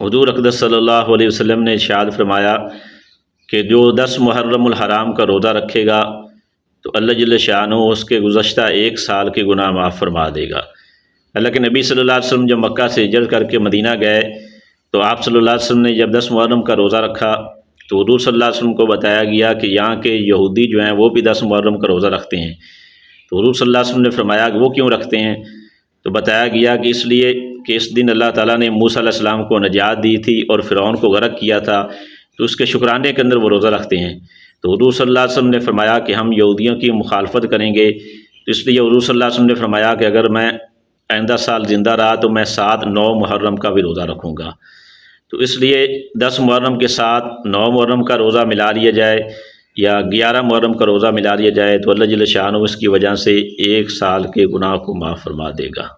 हुज़ूर अक़दस सल्लल्लाहु अलैहि वसल्लम ने इरशाद फरमाया कि जो 10 मुहर्रमुल हराम का रोज़ा रखेगा तो अल्लाह जल्ल शानुहू उसके गुज़श्ता एक साल के गुनाह माफ़ फरमा देगा। अल्लाह के नबी सल्लल्लाहु अलैहि वसल्लम जब मक्का से हिजरत करके मदीना गए तो आप सल्लल्लाहु अलैहि वसल्लम ने जब 10 मुहर्रम का रोज़ा रखा तो हुज़ूर सल्लल्लाहु अलैहि वसल्लम को बताया गया कि यहाँ के यहूदी जो हैं वो भी 10 मुहर्रम का रोज़ा रखते हैं। तो हुज़ूर सल्लल्लाहु अलैहि वसल्लम ने फरमाया कि वो क्यों रखते हैं? तो बताया गया कि इसलिए कि इस दिन अल्लाह ताला ने मूसा अलैहिस्सलाम को नजात दी थी और फ़िरौन को गर्क किया था, तो उसके शुक्राने के अंदर वो रोज़ा रखते हैं। तो हुज़ूर सल्लल्लाहु अलैहि वसल्लम ने फरमाया कि हम यहूदियों की मुखालफत करेंगे, तो इसलिए हुज़ूर सल्लल्लाहु अलैहि वसल्लम ने फरमाया कि अगर मैं आइंदा साल ज़िंदा रहा तो मैं 7, 9 मुहर्रम का भी रोज़ा रखूँगा। तो इसलिए 10 मुहर्रम के साथ 9 मुहर्रम का रोज़ा मिला लिया जाए या 11 मुहर्रम का रोज़ा मिला लिया जाए तो अल्लाह जल्ल शानुहू इसकी वजह से एक साल के गुनाह को माफ़ फरमा देगा।